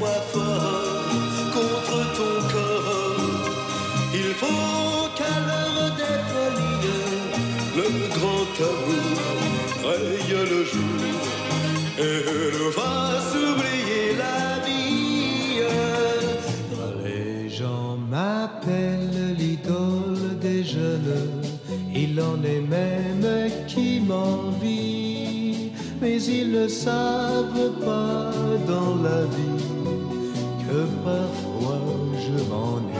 serre-moi fort contre ton corps. Il faut qu'à l'heure des folies, le grand amour raye le jour et nous fasse oublier la vie. Les gens m'appellent l'idole des jeunes, il en est même qui m'envie, mais ils ne savent pas dans la vie que parfois je m'ennuie.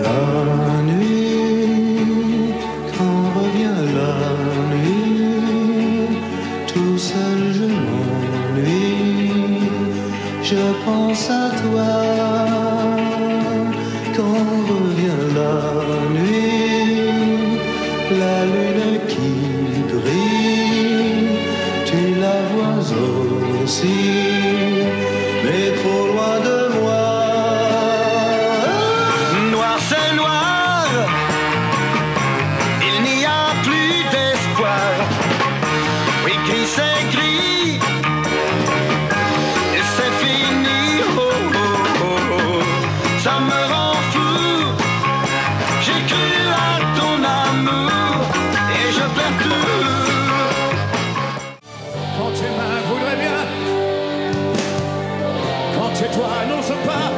La nuit, quand revient la nuit, tout seul je m'ennuie, je pense à toi. Quand revient la nuit, la lune qui brille, tu la vois aussi, mais trop loin de moi. Noir c'est noir, il n'y a plus d'espoir. Oui, gris c'est gris, et c'est fini. Oh, oh, oh, oh. Ça me rend fou. J'ai cru à ton amour et je perds tout. Quand tes mains voudraient bien, quand tes doigts n'osent pas,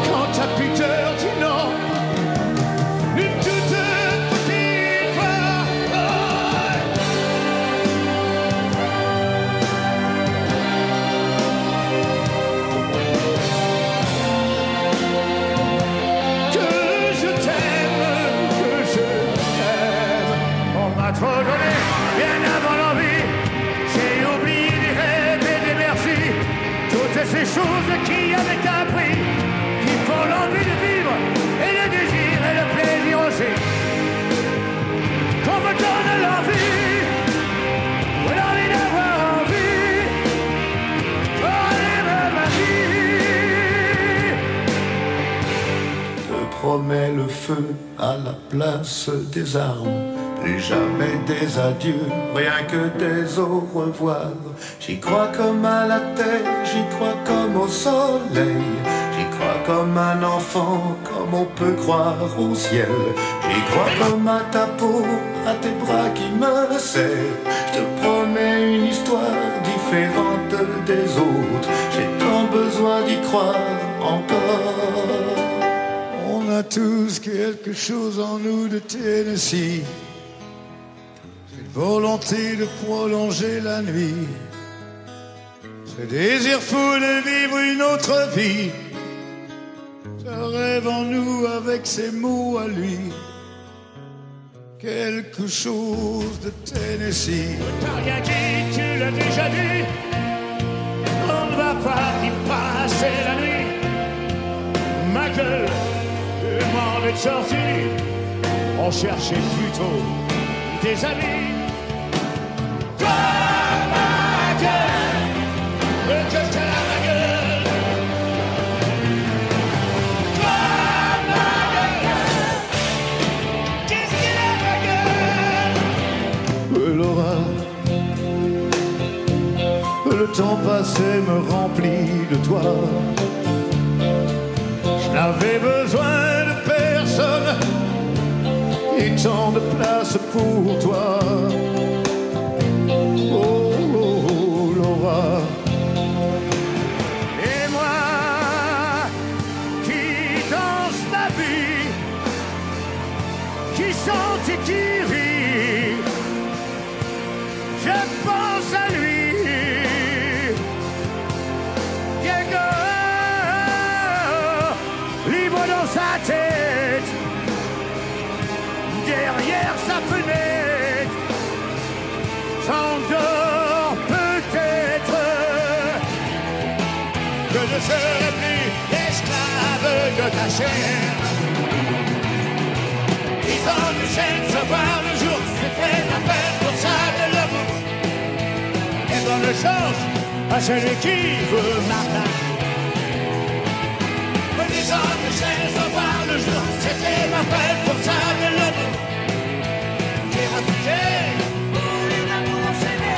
quand ta pudeur dit non, une toute petite fois. Que je t'aime, que je t'aime. On m'a trop donné, bien avant l'envie. J'ai oublié des rêves et des merci. Toutes ces choses qui avaient un prix, qui font l'envie de vivre, et le désir et le plaisir aussi. Qu'on me donne l'envie, l'envie d'avoir envie, pour vivre ma vie. Te promets le feu à la place des armes. Plus jamais des adieux, rien que des au revoir. J'y crois comme à la terre, j'y crois comme au soleil. J'y crois comme un enfant, comme on peut croire au ciel. J'y crois comme à ta peau, à tes bras qui me serrent. Je te promets une histoire différente des autres. J'ai tant besoin d'y croire encore. On a tous quelque chose en nous de Tennessee. Cette volonté de prolonger la nuit. Ce désir fou de vivre une autre vie. Ce rêve en nous avec ses mots à lui. Quelque chose de Tennessee. T'as rien dit, tu l'as déjà dit. On ne va pas y passer la nuit. Ma gueule demande de sortir. On cherchait plutôt des amis. Toi, ma gueule, que je t'aime ma gueule. Toi, ma gueule, qu'est-ce qu'il a ma gueule. Laura, le temps passé me remplit de toi. Je n'avais besoin de personne et tant de place pour toi. Oh, oh, oh, Laura. Et moi qui danse ma vie, qui chante et qui rit, je pense à lui. Diego, libre dans sa tête, derrière sa fenêtre, s'endort peut-être. Je ne serai plus l'esclave de ta chair. Ils ont une chaîne, savoir le jour, c'est fait ma peine pour ça de l'amour. Et dans le change à celui qui veut Martin. Ils ont une chaîne, savoir le jour, c'était ma peine pour ça de l'amour. J'ai refusé pour une amour enchaîné.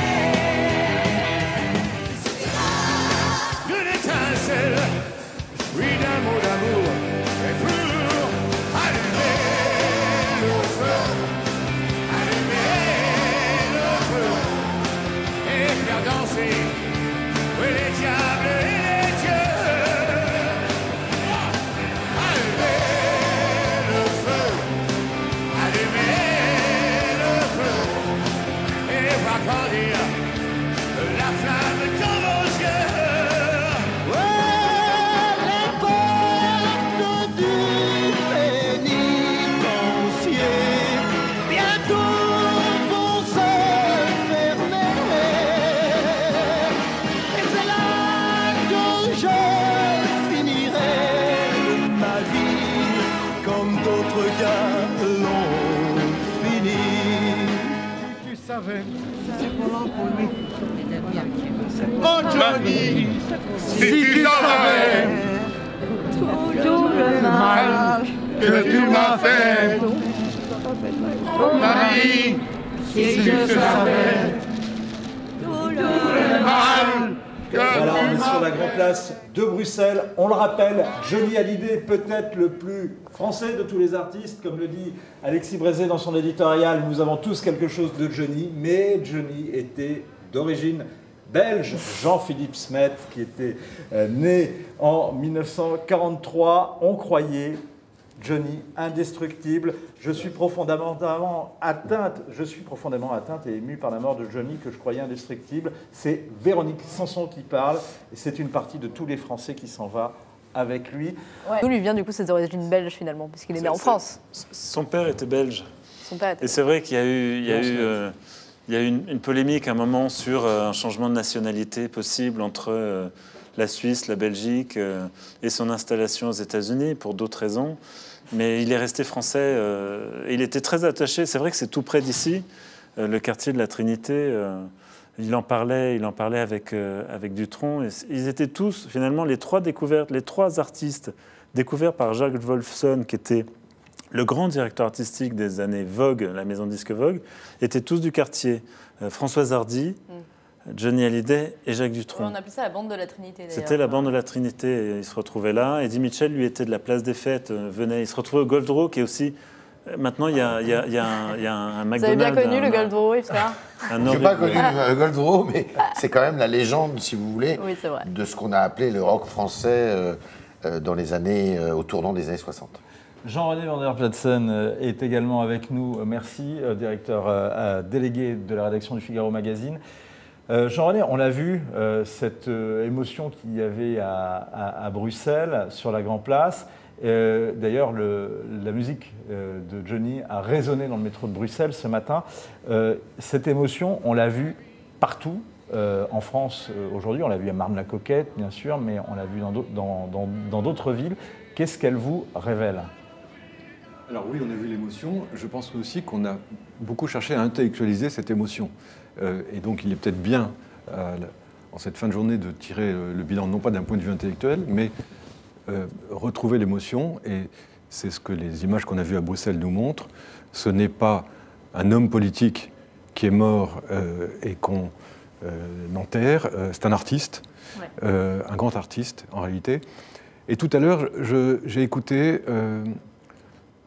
savais. Oh Johnny, si tu savais tout le mal que tu m'as fait. Marie, si tu savais tout le mal que Voilà, on tu est sur m'as la grande place de Bruxelles. On le rappelle, Johnny Hallyday, peut-être le plus français de tous les artistes. Comme le dit Alexis Brézé dans son éditorial, nous avons tous quelque chose de Johnny. Mais Johnny était d'origine belge, Jean-Philippe Smet, qui était né en 1943. On croyait Johnny indestructible. Je suis profondément atteinte et émue par la mort de Johnny, que je croyais indestructible. C'est Véronique Sanson qui parle, et c'est une partie de tous les Français qui s'en va avec lui. Ouais. D'où lui vient du coup ses origines belges finalement, puisqu'il est né en France. Son père était belge. Son père était Et c'est vrai qu'il y a eu une polémique à un moment sur un changement de nationalité possible entre la Suisse, la Belgique et son installation aux États-Unis pour d'autres raisons. Mais il est resté français. Il était très attaché. C'est vrai que c'est tout près d'ici, le quartier de la Trinité. Il en parlait avec Dutronc. Et ils étaient tous, finalement, les trois artistes découverts par Jacques Wolfson, qui était le grand directeur artistique des années Vogue, la maison de disque Vogue, étaient tous du quartier. Françoise Hardy, Johnny Hallyday et Jacques Dutronc. On appelait ça la bande de la Trinité. C'était la bande de la Trinité. Il se retrouvait là. Eddie Mitchell, lui, était de la place des Fêtes. Il se retrouvait au Gold Row, qui est aussi... Maintenant, il y a un McDonald's. Vous avez bien connu le Gold Row, frère? Je n'ai pas connu le Gold Row, mais c'est quand même la légende, si vous voulez, oui, c'est vrai, de ce qu'on a appelé le rock français dans les années, au tournant des années 60. Jean-René Van der Platsen est également avec nous. Merci, directeur délégué de la rédaction du Figaro Magazine. Jean-René, on l'a vu, cette émotion qu'il y avait à Bruxelles, sur la Grand Place. D'ailleurs, la musique de Johnny a résonné dans le métro de Bruxelles ce matin. Cette émotion, on l'a vue partout en France aujourd'hui. On l'a vu à Marne-la-Coquette, bien sûr, mais on l'a vu dans d'autres villes. Qu'est-ce qu'elle vous révèle ? Alors oui, on a vu l'émotion. Je pense aussi qu'on a beaucoup cherché à intellectualiser cette émotion. Et donc il est peut-être bien, en cette fin de journée, de tirer le bilan, non pas d'un point de vue intellectuel, mais retrouver l'émotion. Et c'est ce que les images qu'on a vues à Bruxelles nous montrent. Ce n'est pas un homme politique qui est mort et qu'on enterre. C'est un artiste, un grand artiste en réalité. Et tout à l'heure, j'ai écouté...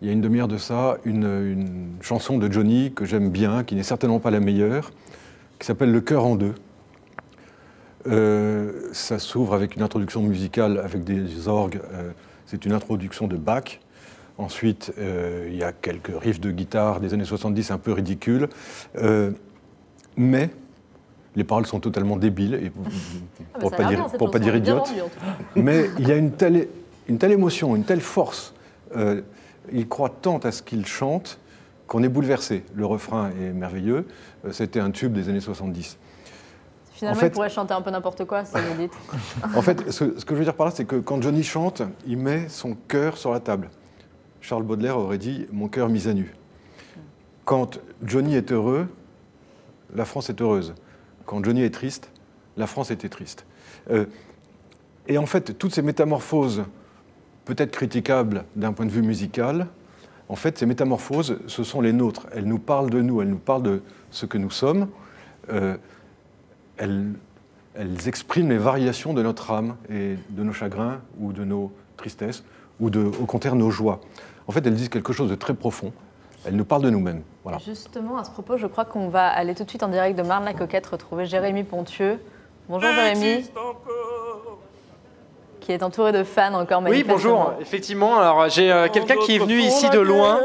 il y a une demi-heure de ça, une chanson de Johnny que j'aime bien, qui n'est certainement pas la meilleure, qui s'appelle « Le cœur en deux ». Ça s'ouvre avec une introduction musicale avec des orgues. C'est une introduction de Bach. Ensuite, il y a quelques riffs de guitare des années 70 un peu ridicules. Mais les paroles sont totalement débiles, et pour ne pas dire idiotes. Mais il y a une telle émotion, une telle force. Il croit tant à ce qu'il chante qu'on est bouleversé. Le refrain est merveilleux. C'était un tube des années 70. Finalement, il pourrait chanter un peu n'importe quoi, si vous dites. En fait, ce que je veux dire par là, c'est que quand Johnny chante, il met son cœur sur la table. Charles Baudelaire aurait dit « mon cœur mis à nu ». Quand Johnny est heureux, la France est heureuse. Quand Johnny est triste, la France était triste. Et en fait, toutes ces métamorphoses, peut-être critiquables d'un point de vue musical, en fait, ces métamorphoses, ce sont les nôtres. Elles nous parlent de nous, elles nous parlent de ce que nous sommes. Elles expriment les variations de notre âme et de nos chagrins ou de nos tristesses ou au contraire nos joies. En fait, elles disent quelque chose de très profond. Elles nous parlent de nous-mêmes. Voilà. Justement, à ce propos, je crois qu'on va aller tout de suite en direct de Marne-la-Coquette retrouver Jérémy Pontieux. Bonjour Jérémy. Qui est entouré de fans encore manifestement. Oui, bonjour. Effectivement, alors j'ai quelqu'un qui est venu ici de loin,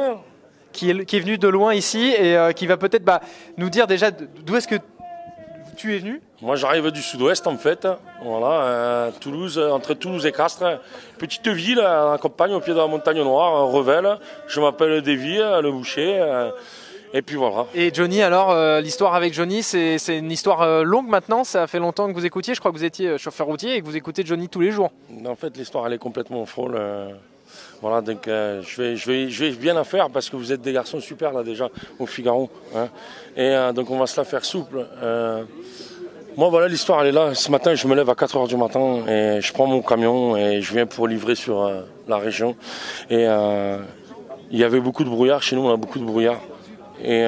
qui est venu de loin ici et qui va peut-être nous dire déjà d'où est-ce que tu es venu. Moi, j'arrive du sud-ouest en fait. Voilà, Toulouse, entre Toulouse et Castres, petite ville à la campagne au pied de la montagne noire, Revel. Je m'appelle Davy, le boucher. Et puis voilà. Et Johnny, alors, l'histoire avec Johnny, c'est une histoire longue maintenant. Ça fait longtemps que vous écoutiez. Je crois que vous étiez chauffeur routier et que vous écoutez Johnny tous les jours. En fait, l'histoire, elle est complètement folle. Voilà, donc je vais bien la faire parce que vous êtes des garçons super là déjà au Figaro. Hein. Et donc on va se la faire souple. Moi voilà, l'histoire elle est là. Ce matin je me lève à 4h du matin et je prends mon camion et je viens pour livrer sur la région. Et il y avait beaucoup de brouillard, chez nous on a beaucoup de brouillard. Et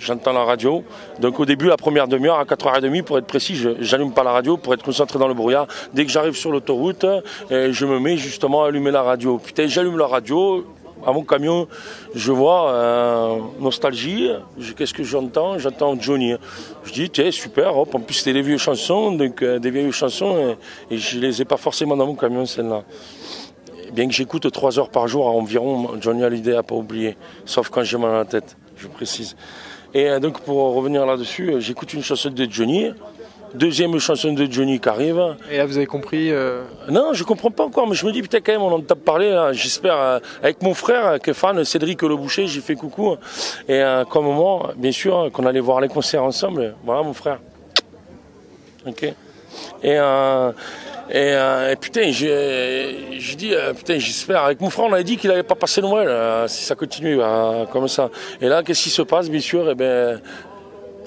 j'entends la radio. Donc au début, la première demi-heure, à 4h30, pour être précis, j'allume pas la radio pour être concentré dans le brouillard. Dès que j'arrive sur l'autoroute, je me mets justement à allumer la radio. Putain, j'allume la radio, à mon camion, je vois Nostalgie. Qu'est-ce que j'entends? J'entends Johnny. Je dis, tiens, super, hop. En plus, c'était des vieilles chansons, donc des vieilles chansons, et je les ai pas forcément dans mon camion, celles-là. Bien que j'écoute 3 heures par jour environ, Johnny Hallyday à pas oublier, sauf quand j'ai mal à la tête, je précise. Et donc pour revenir là-dessus, j'écoute une chanson de Johnny, deuxième chanson de Johnny qui arrive. Et là vous avez compris Non, je comprends pas encore, mais je me dis putain quand même on en tape parler, là. J'espère avec mon frère qui est fan, Cédric Le Boucher, j'ai fait coucou. Et comme moi, bien sûr, qu'on allait voir les concerts ensemble, voilà mon frère. Ok. Et putain, je dis, putain, j'espère. Avec mon frère, on avait dit qu'il n'allait pas passer Noël si ça continue comme ça. Et là, qu'est-ce qui se passe, bien sûr? Eh ben,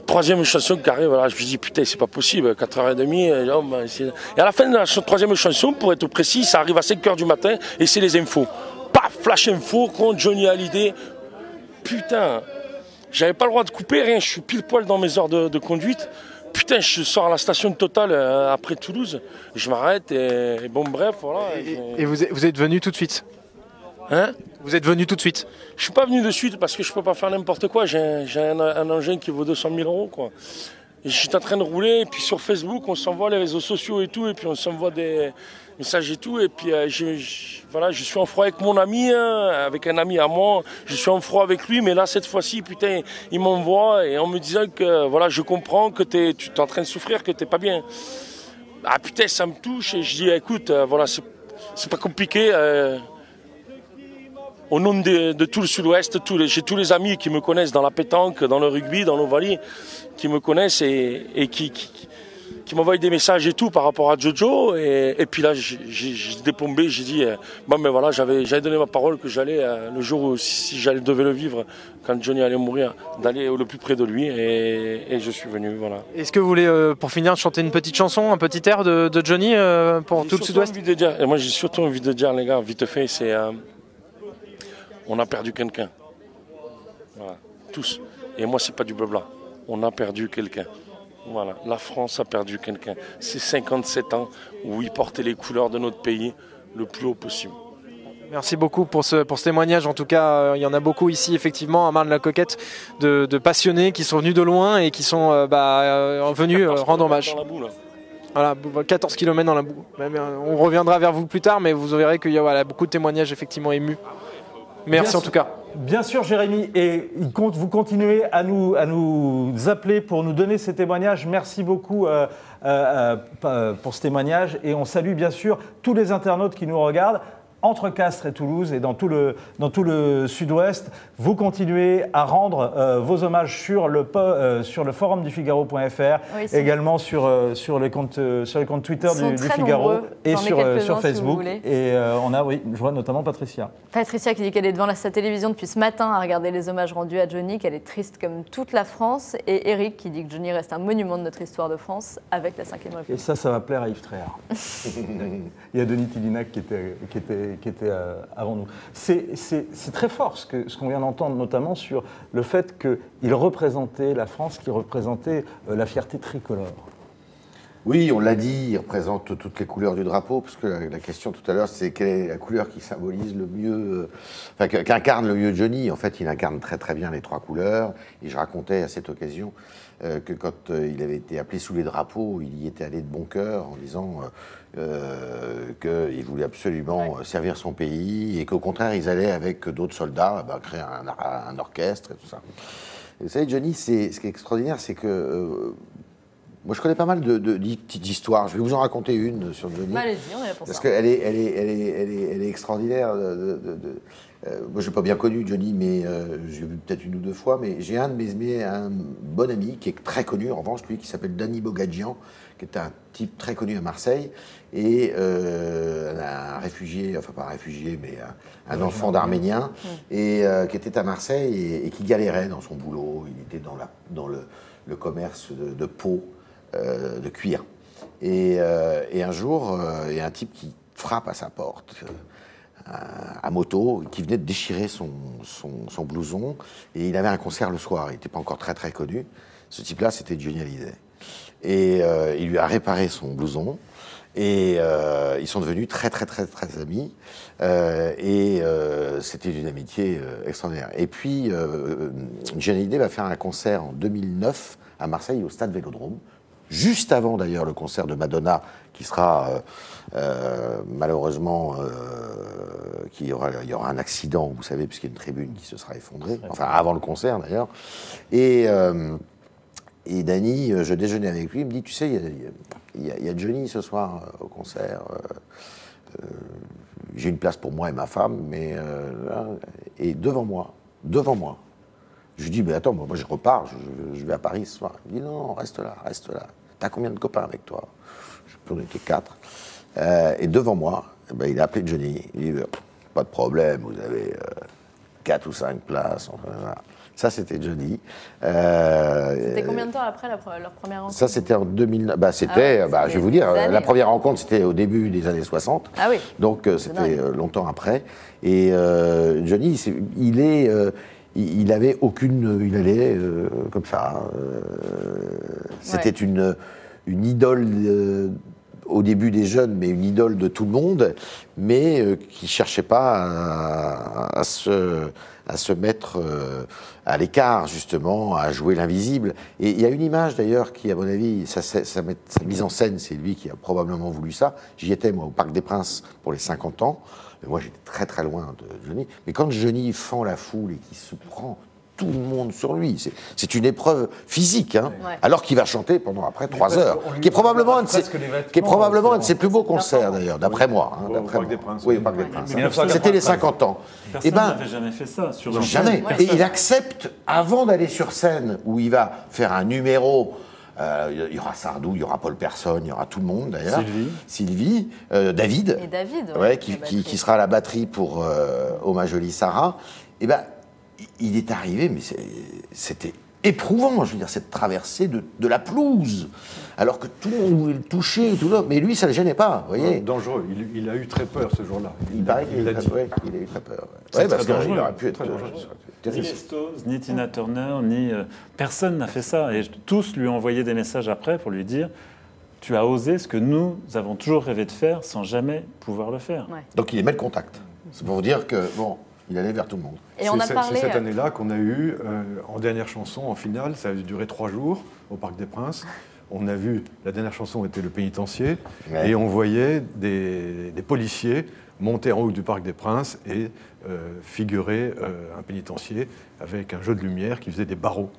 troisième chanson qui arrive, voilà, je me dis, putain, c'est pas possible, 4h30. Et à la fin de la troisième chanson, pour être précis, ça arrive à 5h du matin et c'est les infos. Paf, flash info contre Johnny Hallyday. Putain, j'avais pas le droit de couper, rien, je suis pile poil dans mes heures de conduite. Putain, je sors à la station Total après Toulouse, je m'arrête et bon bref, voilà. Et vous êtes venu tout de suite? Hein? Vous êtes venu tout de suite? Je suis pas venu de suite parce que je peux pas faire n'importe quoi, j'ai un engin qui vaut 200 000 €, quoi. Et je suis en train de rouler, et puis sur Facebook, on s'envoie les réseaux sociaux et tout, et puis on s'envoie des messages et tout, et puis voilà, je suis en froid avec mon ami, avec un ami à moi, je suis en froid avec lui, mais là, cette fois-ci, putain, il m'envoie, et en me disant que, voilà, je comprends que tu es en train de souffrir, que t'es pas bien. Ah putain, ça me touche, et je dis, écoute, voilà, c'est pas compliqué, au nom de tout le Sud-Ouest, j'ai tous les amis qui me connaissent dans la pétanque, dans le rugby, dans l'Ovalie, qui me connaissent et qui m'envoient des messages et tout par rapport à Jojo. Et puis là, j'ai déplombé, j'ai dit, bon, mais voilà, j'avais donné ma parole que j'allais, le jour où, si devais le vivre, quand Johnny allait mourir, d'aller le plus près de lui. Et je suis venu, voilà. Est-ce que vous voulez, pour finir, chanter une petite chanson, un petit air de Johnny pour tout le Sud-Ouest? Et moi, j'ai surtout envie de dire, les gars, vite fait, c'est... on a perdu quelqu'un. Voilà, tous. Et moi, c'est pas du blabla. On a perdu quelqu'un. Voilà, la France a perdu quelqu'un. C'est 57 ans où il portait les couleurs de notre pays le plus haut possible. Merci beaucoup pour ce témoignage. En tout cas, il y en a beaucoup ici, effectivement, à Marne-la-Coquette, de passionnés qui sont venus de loin et qui sont venus rendre hommage. Voilà, 14 km dans la boue. On reviendra vers vous plus tard, mais vous verrez qu'il y a beaucoup de témoignages effectivement émus. Merci en tout cas. Bien sûr, Jérémy, et vous continuez à nous appeler pour nous donner ces témoignages. Merci beaucoup pour ce témoignage, et on salue bien sûr tous les internautes qui nous regardent entre Castres et Toulouse et dans tout le Sud-Ouest. Vous continuez à rendre vos hommages sur le forum du Figaro.fr, oui, également sur les comptes Twitter du Figaro et sur Facebook. Et je vois notamment Patricia. Patricia qui dit qu'elle est devant sa télévision depuis ce matin à regarder les hommages rendus à Johnny, qu'elle est triste comme toute la France. Et Eric qui dit que Johnny reste un monument de notre histoire de France avec la 5e République. Et ça va plaire à Yves Tréhard. Il y a Denis Tillinac qui était avant nous. C'est très fort ce qu'on vient d'entendre, notamment sur le fait qu'il représentait la France, qu'il représentait la fierté tricolore. Oui, on l'a dit, il représente toutes les couleurs du drapeau, parce que la question tout à l'heure, c'est quelle est la couleur qui symbolise le mieux, qu'incarne le mieux Johnny. En fait, il incarne très très bien les 3 couleurs, et je racontais à cette occasion que quand il avait été appelé sous les drapeaux, il y était allé de bon cœur en disant qu'il voulait absolument servir son pays, et qu'au contraire, ils allaient avec d'autres soldats créer un orchestre et tout ça. Et vous savez, Johnny, ce qui est extraordinaire, c'est que Moi, je connais pas mal de petites histoires. Je vais vous en raconter une sur Johnny. Allez-y, on est là pour Parce ça. qu'elle est extraordinaire. Moi, je n'ai pas bien connu Johnny, mais j'ai vu peut-être une ou deux fois. Mais j'ai un bon ami qui est très connu, en revanche, lui, qui s'appelle Danny Bogadjian, qui est un type très connu à Marseille, et un réfugié, enfin pas un réfugié, mais un enfant d'Arménien, et qui était à Marseille et qui galérait dans son boulot. Il était dans le commerce de peau, de cuir. Et un jour, il y a un type qui frappe à sa porte, à moto, qui venait de déchirer son blouson, et il avait un concert le soir. Il n'était pas encore très très connu. Ce type-là, c'était Johnny Hallyday. Et il lui a réparé son blouson, et ils sont devenus très très très très amis, et c'était une amitié extraordinaire. Et puis Johnny Hallyday va faire un concert en 2009 à Marseille au Stade Vélodrome, juste avant d'ailleurs le concert de Madonna, qui sera malheureusement, il y aura un accident, vous savez, puisqu'il y a une tribune qui se sera effondrée, enfin avant le concert d'ailleurs. Et Danny, je déjeunais avec lui, il me dit, tu sais, il y a Johnny ce soir au concert, j'ai une place pour moi et ma femme, mais et devant moi, je lui dis, mais attends, moi je repars, je vais à Paris ce soir. Il me dit, non, reste là. T'as combien de copains avec toi? On était 4. Et devant moi, il a appelé Johnny. Il dit, pas de problème, vous avez 4 ou 5 places. Enfin, voilà. Ça, c'était Johnny. C'était combien de temps après leur première rencontre? Ça, c'était en 2009. Je vais vous dire, la première rencontre, c'était au début des années 60. Ah oui. Donc, c'était longtemps après. Et Johnny, il avait aucune... Il allait comme ça. C'était une idole au début des jeunes, mais une idole de tout le monde, mais qui ne cherchait pas à se mettre à l'écart, justement, à jouer l'invisible. Et il y a une image, d'ailleurs, qui, à mon avis, sa mise en scène, c'est lui qui a probablement voulu ça. J'y étais, moi, au Parc des Princes pour les 50 ans. Mais moi, j'étais très, très loin de Johnny. Mais quand Johnny fend la foule et qu'il se prend tout le monde sur lui, c'est une épreuve physique, hein, alors qu'il va chanter pendant après 3 heures, qui est probablement un de ses plus beaux concerts, d'ailleurs, d'après moi. Hein, au Parc des Princes. Oui, au Parc des Princes. C'était les 50 ans. Personne n'avait jamais fait ça. Jamais. Et il accepte, avant d'aller sur scène, où il va faire un numéro, il y aura Sardou, il y aura Paul Personne, il y aura tout le monde d'ailleurs. Sylvie, David. Et David, qui sera à la batterie pour Oh ma jolie Sarah. Et ben, il est arrivé, mais c'était éprouvant, je veux dire, cette traversée de la pelouse, alors que tout le monde voulait le toucher, tout ça, mais lui, ça ne le gênait pas, vous voyez. Dangereux, il a eu très peur ce jour-là. Il paraît qu'il a eu très peur. C'est parce très qu'il dangereux. aurait pu être Ni les Stones, ni Tina Turner, ni... personne n'a fait ça. Et tous lui ont envoyé des messages après pour lui dire « Tu as osé ce que nous avons toujours rêvé de faire sans jamais pouvoir le faire. » Donc il aimait le contact. C'est pour vous dire que, bon, il allait vers tout le monde. Et on a parlé... C'est cette année-là qu'on a eu, en dernière chanson, en finale, ça a duré 3 jours au Parc des Princes. On a vu, la dernière chanson était Le Pénitencier, et on voyait des policiers monter en haut du Parc des Princes et figurer un pénitencier avec un jeu de lumière qui faisait des barreaux.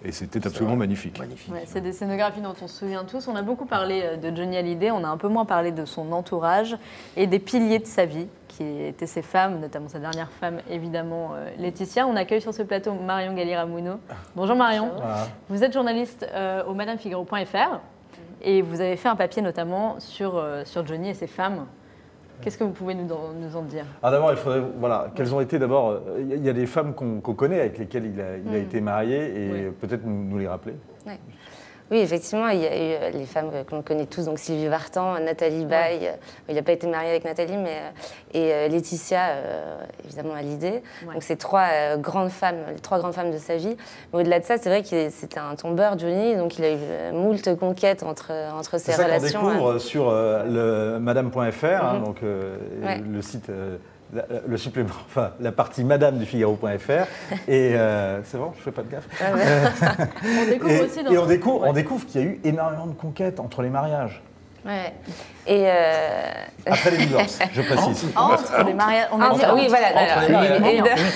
Et c'était absolument magnifique. Ouais, c'est des scénographies dont on se souvient tous. On a beaucoup parlé de Johnny Hallyday, on a un peu moins parlé de son entourage et des piliers de sa vie, qui étaient ses femmes, notamment sa dernière femme, évidemment, Laetitia. On accueille sur ce plateau Marion Galli-Ramuno. Bonjour Marion. Bonjour. Vous êtes journaliste au madamefigaro.fr et vous avez fait un papier notamment sur Johnny et ses femmes. Qu'est-ce que vous pouvez nous en dire? D'abord, il faudrait, quelles ont été d'abord... Il y a des femmes qu'on connaît, avec lesquelles il a été marié, et peut-être nous les rappeler. Oui, effectivement, il y a eu les femmes que l'on connaît tous, donc Sylvie Vartan, Nathalie Baye, il n'a pas été marié avec Nathalie, et Laetitia, évidemment, Hallyday. Donc c'est 3 grandes femmes, les 3 grandes femmes de sa vie. Mais au-delà de ça, c'est vrai que c'était un tombeur, Johnny, donc il a eu moult conquêtes entre ses relations. C'est ça qu'on découvre sur le madame.fr, donc le site... Le supplément, enfin la partie madame du Figaro.fr et c'est bon, je fais pas de gaffe. On découvre aussi on découvre qu'il y a eu énormément de conquêtes entre les mariages. Ouais. Et Après les divorces, je précise. Entre les mariages, on a dit oui, voilà.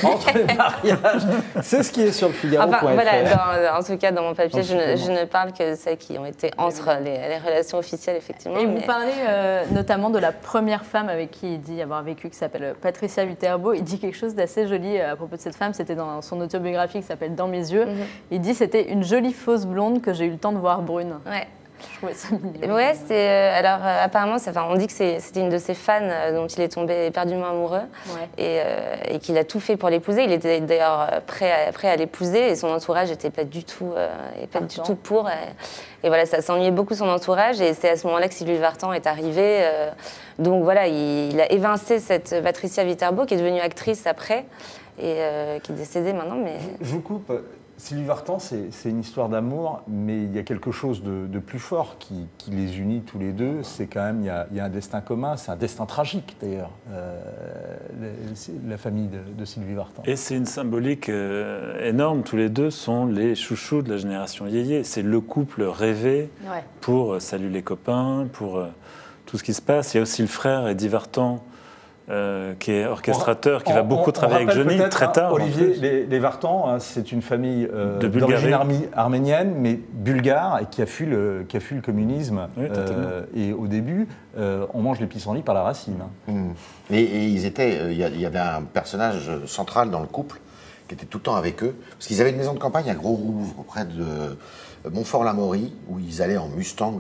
Entre les mariages, c'est ce qui est sur le Figaro.fr. Enfin, voilà, en tout cas, dans mon papier, je ne parle que de celles qui ont été entre les relations officielles, effectivement. Et vous parlez notamment de la première femme avec qui il dit avoir vécu, qui s'appelle Patricia Viterbo. Il dit quelque chose d'assez joli à propos de cette femme. C'était dans son autobiographie qui s'appelle Dans mes yeux. Il dit c'était une jolie fausse blonde que j'ai eu le temps de voir brune. Ouais. Je trouvais ça mignon. Ouais, alors apparemment, on dit que c'était une de ses fans dont il est tombé éperdument amoureux et qu'il a tout fait pour l'épouser. Il était d'ailleurs prêt à l'épouser et son entourage n'était pas du tout, pour. Et voilà, ça s'ennuyait beaucoup son entourage et c'est à ce moment-là que Sylvie Vartan est arrivée. Donc voilà, il a évincé cette Patricia Viterbo qui est devenue actrice après et qui est décédée maintenant. Mais... Je vous coupe. Sylvie Vartan, c'est une histoire d'amour, mais il y a quelque chose de plus fort qui les unit tous les deux. C'est quand même, il y a un destin commun, c'est un destin tragique d'ailleurs, la famille de Sylvie Vartan. Et c'est une symbolique énorme, tous les deux sont les chouchous de la génération yéyé. C'est le couple rêvé pour Salut les copains, pour tout ce qui se passe. Il y a aussi le frère Eddie Vartan, qui est orchestrateur, qui va beaucoup travailler avec Johnny très tard. Olivier, les Vartan, c'est une famille d'origine arménienne, mais bulgare, et qui a fui le communisme. Oui, et au début, on mange les pissenlits par la racine. Et il y avait un personnage central dans le couple qui était tout le temps avec eux, parce qu'ils avaient une maison de campagne à Gros-Rouvre, près de Montfort-l'Amaury, où ils allaient en Mustang.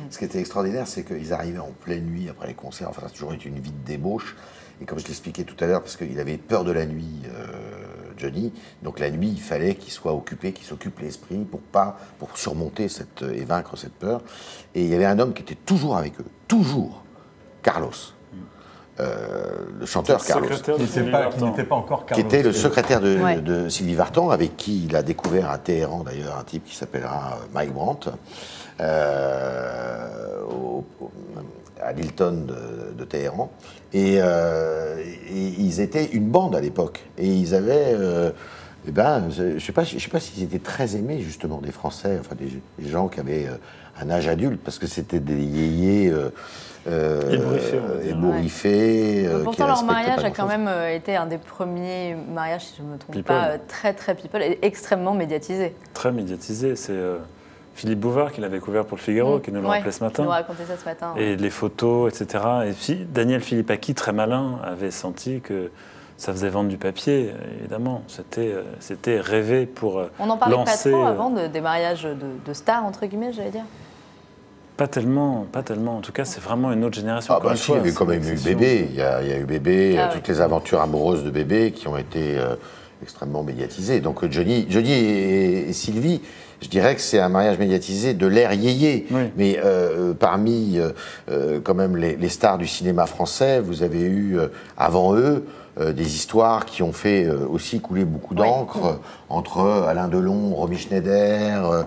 Ce qui était extraordinaire, c'est qu'ils arrivaient en pleine nuit après les concerts. Enfin, ça a toujours été une vie de débauche. Et comme je l'expliquais tout à l'heure, parce qu'il avait peur de la nuit, Johnny, donc la nuit, il fallait qu'il soit occupé, qu'il s'occupe l'esprit pour surmonter et vaincre cette peur. Et il y avait un homme qui était toujours avec eux, toujours, Carlos. Le chanteur Carlos, qui n'était pas encore Carlos, qui était le secrétaire de Sylvie Vartan, avec qui il a découvert à Téhéran d'ailleurs un type qui s'appellera Mike Brandt, à l'Hilton de Téhéran, et ils étaient une bande à l'époque, et ils avaient, je sais pas s'ils étaient très aimés justement des Français, enfin des gens qui avaient un âge adulte, parce que c'était des yéyés. Ébouriffés. Pourtant, leur mariage a quand même été un des premiers mariages, si je ne me trompe pas, très très people et extrêmement médiatisé. Très médiatisé. C'est Philippe Bouvard qui l'avait couvert pour le Figaro, qui nous l'a rappelé ce matin. Il nous racontait ça ce matin. Et les photos, etc. Et puis Daniel Philippaki, très malin, avait senti que ça faisait vendre du papier, évidemment. C'était rêvé pour On n'en parlait lancer, pas trop avant des mariages de stars, entre guillemets, j'allais dire. Pas tellement. En tout cas, c'est vraiment une autre génération. Ah bah si, il y avait quand même eu Bébé. Il y a eu Bébé, toutes les aventures amoureuses de Bébé qui ont été extrêmement médiatisées. Donc Johnny et Sylvie, je dirais que c'est un mariage médiatisé de l'ère yéyé. Oui. Mais parmi quand même les stars du cinéma français, vous avez eu avant eux des histoires qui ont fait aussi couler beaucoup d'encre entre Alain Delon, Romy Schneider,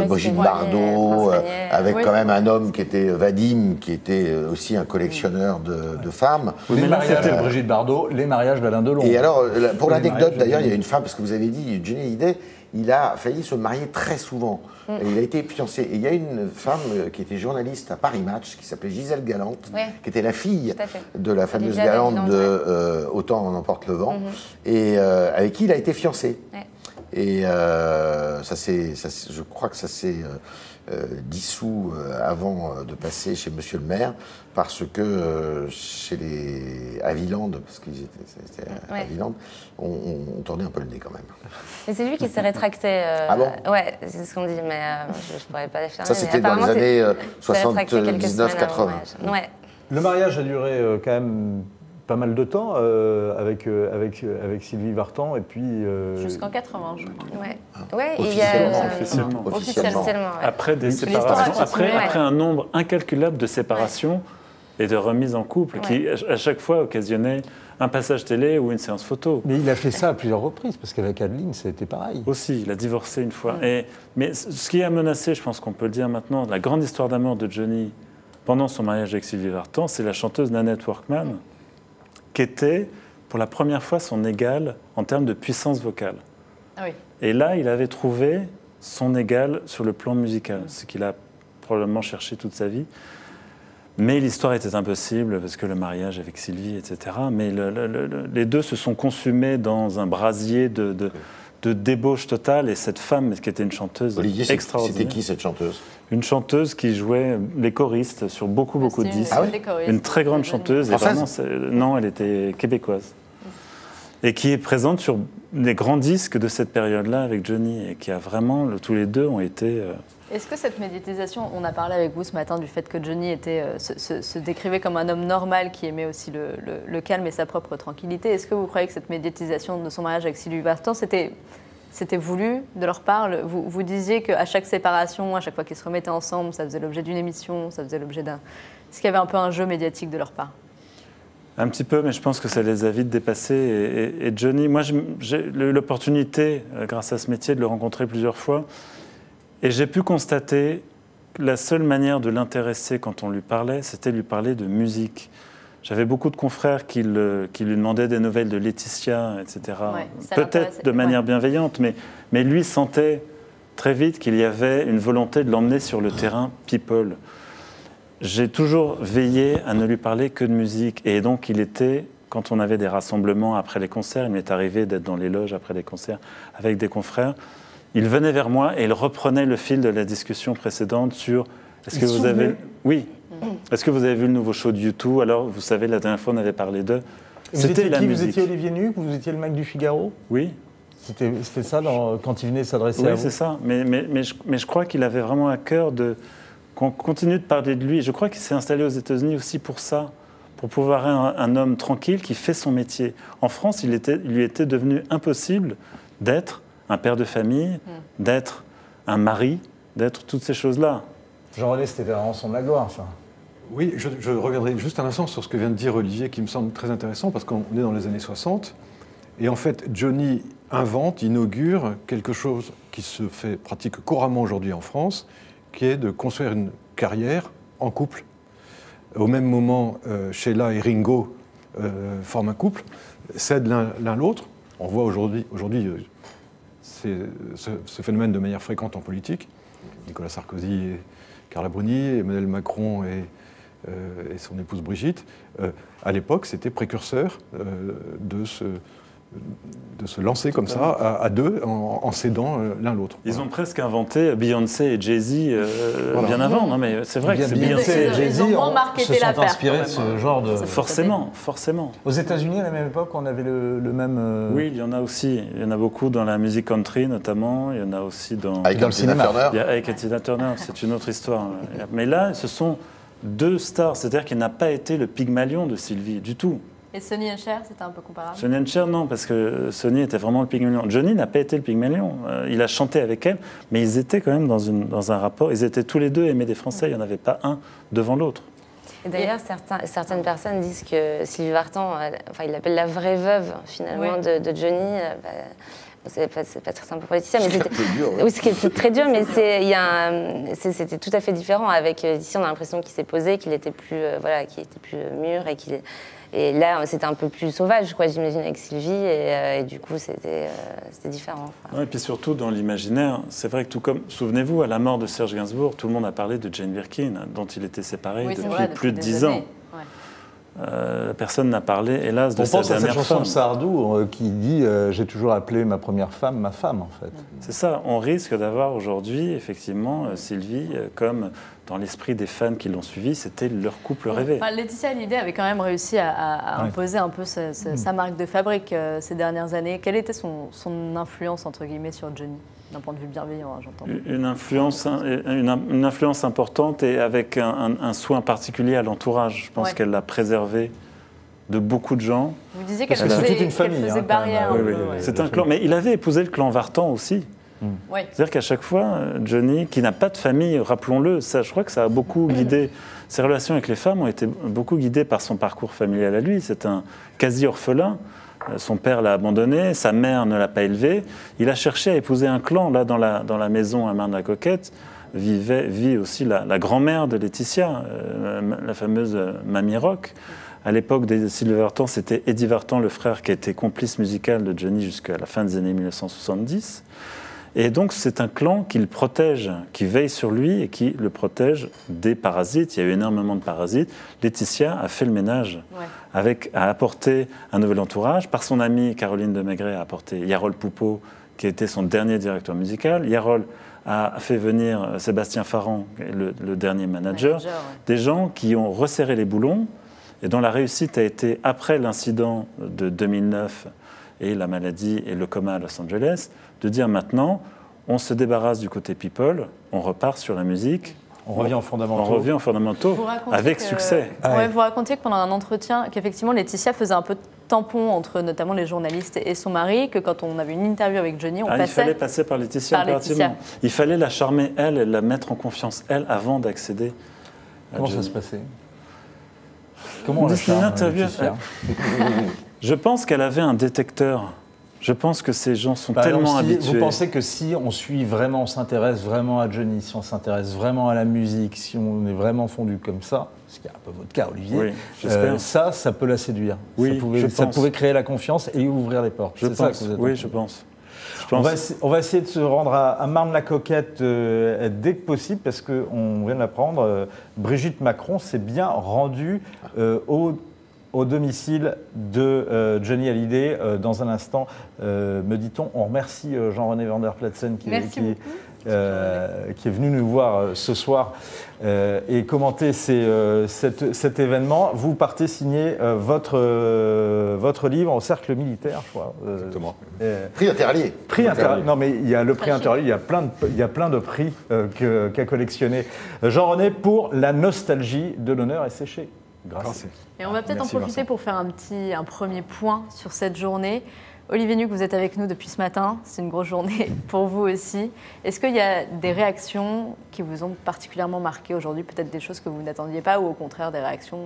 Brigitte Bardot, avec quand même un homme qui était Vadim, qui était aussi un collectionneur de femmes. Les mariages de Brigitte Bardot, les mariages d'Alain Delon. Et alors, pour l'anecdote d'ailleurs, il y a une femme, parce que vous avez dit, Johnny Hallyday, il a failli se marier très souvent. Et il a été fiancé. Et il y a une femme qui était journaliste à Paris Match, qui s'appelait Gisèle Galante, qui était la fille de la fameuse Galante de Autant en emporte le vent, et avec qui il a été fiancé. Et je crois que ça s'est dissous avant de passer chez Monsieur le maire, parce que chez les Haviland, parce qu'ils étaient à Haviland, on tournait un peu le nez quand même. Mais c'est lui qui s'est rétracté. Ah bon? Ouais, c'est ce qu'on dit, mais je pourrais pas l'affirmer. Ça, c'était dans les années 79-80. Ouais. Le mariage a duré quand même pas mal de temps avec Sylvie Vartan, et puis... Jusqu'en 80, je crois. Ouais, officiellement. Après des séparations, après un nombre incalculable de séparations et de remises en couple qui, à chaque fois, occasionnaient un passage télé ou une séance photo. Mais il a fait ça à plusieurs reprises, parce qu'avec Adeline, ça a été pareil. Aussi, il a divorcé une fois. Mais ce qui a menacé, je pense qu'on peut le dire maintenant, la grande histoire d'amour de Johnny pendant son mariage avec Sylvie Vartan, c'est la chanteuse Nanette Workman, qui était, pour la première fois, son égale en termes de puissance vocale. Et là, il avait trouvé son égal sur le plan musical, ce qu'il a probablement cherché toute sa vie. Mais l'histoire était impossible parce que le mariage avec Sylvie, etc. Mais les deux se sont consumés dans un brasier de débauche totale. Et cette femme, qui était une chanteuse extraordinaire. C'était qui cette chanteuse? Une chanteuse qui jouait les choristes sur beaucoup de disques. Ah oui, une très grande chanteuse. Et vraiment, non, elle était québécoise. Et qui est présente sur des grands disques de cette période-là avec Johnny. Et qui a vraiment, tous les deux ont été... Est-ce que cette médiatisation, on a parlé avec vous ce matin du fait que Johnny se décrivait comme un homme normal qui aimait aussi le calme et sa propre tranquillité. Est-ce que vous croyez que cette médiatisation de son mariage avec Sylvie Vartan, c'était voulu de leur part? Vous disiez qu'à chaque séparation, à chaque fois qu'ils se remettaient ensemble, ça faisait l'objet d'une émission, ça faisait l'objet d'un... Est-ce qu'il y avait un peu un jeu médiatique de leur part? Un petit peu, mais je pense que ça les a vite dépassés. Et Johnny, moi j'ai eu l'opportunité, grâce à ce métier, de le rencontrer plusieurs fois. Et j'ai pu constater que la seule manière de l'intéresser quand on lui parlait, c'était lui parler de musique. J'avais beaucoup de confrères qui lui demandaient des nouvelles de Laetitia, etc. Ouais, peut-être de manière bienveillante, mais lui sentait très vite qu'il y avait une volonté de l'emmener sur le terrain people. J'ai toujours veillé à ne lui parler que de musique. Et donc il était, quand on avait des rassemblements après les concerts, il m'est arrivé d'être dans les loges après les concerts avec des confrères. Il venait vers moi et il reprenait le fil de la discussion précédente sur est-ce que vous avez... Oui. Est-ce que vous avez vu le nouveau show de U2? Alors, vous savez, la dernière fois, on avait parlé d'eux. C'était la musique. Vous étiez Olivier Nuc? Vous étiez le mec du Figaro? Oui. C'était ça quand il venait s'adresser à vous? Oui, c'est ça. Mais je crois qu'il avait vraiment à cœur qu'on continue de parler de lui. Je crois qu'il s'est installé aux États-Unis aussi pour ça, pour pouvoir être un homme tranquille qui fait son métier. En France, il lui était devenu impossible d'être un père de famille, d'être un mari, d'être toutes ces choses-là. Jean René, c'était la rançon de la gloire, ça. Oui, je reviendrai juste un instant sur ce que vient de dire Olivier, qui me semble très intéressant, parce qu'on est dans les années 60, et en fait, Johnny inaugure quelque chose qui se pratique couramment aujourd'hui en France, qui est de construire une carrière en couple. Au même moment, Sheila et Ringo forment un couple, cèdent l'un l'autre. On voit aujourd'hui ce phénomène de manière fréquente en politique. Nicolas Sarkozy et Carla Bruni, Emmanuel Macron et son épouse Brigitte. À l'époque, c'était précurseur de se lancer comme ça, à deux, en s'aidant l'un l'autre. Ils ont presque inventé Beyoncé et Jay-Z bien avant. Non, mais c'est vrai que c'est Beyoncé et Jay-Z se sont inspirés de ce genre de... Forcément. Aux États-Unis, à la même époque, on avait le même... Oui, il y en a aussi. Il y en a beaucoup dans la musique country, notamment. Il y en a aussi dans le cinéma. Avec Tina Turner, c'est une autre histoire. Mais là, ce sont deux stars. C'est-à-dire qu'il n'a pas été le Pygmalion de Sylvie, du tout. Et Sonny and Cher, c'était un peu comparable? Sonny and Cher, non, parce que Sonny était vraiment le Pygmalion. Johnny n'a pas été le Pygmalion. Il a chanté avec elle, mais ils étaient quand même dans un rapport. Ils étaient tous les deux aimés des Français. Il n'y en avait pas un devant l'autre. Et d'ailleurs, certaines personnes disent que Sylvie Vartan, il l'appelle la vraie veuve, finalement, de Johnny. C'est pas très simple pour Laetitia, mais c'était oui, c'est très dur, mais c'était tout à fait différent. Avec Laetitia, on a l'impression qu'il s'est posé, qu'il était plus, qu'il était plus mûr et là, c'était un peu plus sauvage, quoi, j'imagine, avec Sylvie, et du coup, c'était différent. Ouais, et puis surtout, dans l'imaginaire, c'est vrai que tout comme, souvenez-vous, à la mort de Serge Gainsbourg, tout le monde a parlé de Jane Birkin, dont il était séparé depuis plus de 10 ans. Personne n'a parlé, hélas, de sa dernière femme. On pense à cette chanson de Sardou qui dit « J'ai toujours appelé ma première femme ma femme », en fait. C'est ça, on risque d'avoir aujourd'hui, effectivement, Sylvie, comme dans l'esprit des fans qui l'ont suivi, c'était leur couple rêvé. Enfin, Laetitia Hallyday avait quand même réussi à imposer un peu sa marque de fabrique ces dernières années. Quelle était son influence, entre guillemets, sur Johnny ? D'un point de vue bienveillant, j'entends. Une influence importante et avec un soin particulier à l'entourage. Je pense qu'elle l'a préservé de beaucoup de gens. Vous disiez qu'elle faisait barrière. Oui. C'est un clan. Mais il avait épousé le clan Vartan aussi. C'est-à-dire qu'à chaque fois, Johnny, qui n'a pas de famille, rappelons-le, ça, je crois que ça a beaucoup guidé. Ses relations avec les femmes ont été beaucoup guidées par son parcours familial à lui. C'est un quasi-orphelin. Son père l'a abandonné, sa mère ne l'a pas élevé. Il a cherché à épouser un clan. Là, dans la maison à Marne-la-Coquette, vit aussi la grand-mère de Laetitia, la fameuse Mamie Rock. À l'époque de Sylvie Vartan, c'était Eddie Vartan, le frère, qui était complice musical de Johnny jusqu'à la fin des années 1970. Et donc c'est un clan qui le protège, qui veille sur lui et qui le protège des parasites. Il y a eu énormément de parasites. Laetitia a fait le ménage, a apporté un nouvel entourage. Par son amie Caroline de Maigret a apporté Yarol Poupeau, qui était son dernier directeur musical. Yarol a fait venir Sébastien Farran, le dernier manager, des gens qui ont resserré les boulons et dont la réussite a été, après l'incident de 2009 et la maladie et le coma à Los Angeles, de dire maintenant, on se débarrasse du côté people, on repart sur la musique. On revient aux fondamentaux. On revient aux fondamentaux avec succès. Vous racontiez que pendant un entretien, qu'effectivement Laetitia faisait un peu de tampon entre notamment les journalistes et son mari, que quand on avait une interview avec Johnny, on passait... Il fallait passer par Laetitia impérativement. Il fallait la charmer, elle, et la mettre en confiance, elle, avant d'accéder à Comment Johnny. ça se passait? Comment on la charme, Laetitia? Je pense qu'elle avait un détecteur. Je pense que ces gens sont tellement habitués. Vous pensez que si on suit vraiment, on s'intéresse vraiment à Johnny, si on s'intéresse vraiment à la musique, si on est vraiment fondu comme ça, ce qui est un peu votre cas, Olivier, oui, j'espère. Ça peut la séduire. Oui, ça pouvait créer la confiance et ouvrir les portes. Je pense. Je pense. On va essayer de se rendre à Marne-la-Coquette dès que possible, parce qu'on vient de l'apprendre. Brigitte Macron s'est bien rendue au domicile de Johnny Hallyday. Dans un instant, me dit-on, on remercie Jean-René van der Platsen qui est venu nous voir ce soir et commenter cet événement. Vous partez signer votre livre au Cercle Militaire, je crois. Exactement. Prix Interallié. Non, mais il y a le prix Interallié, il y a plein de prix qu'a collectionné Jean-René pour la nostalgie de l'honneur est séchée. Grâce. Et on va peut-être en profiter pour faire un premier point sur cette journée. Olivier Nuc, vous êtes avec nous depuis ce matin. C'est une grosse journée pour vous aussi. Est-ce qu'il y a des réactions qui vous ont particulièrement marqué aujourd'hui? Peut-être des choses que vous n'attendiez pas ou au contraire des réactions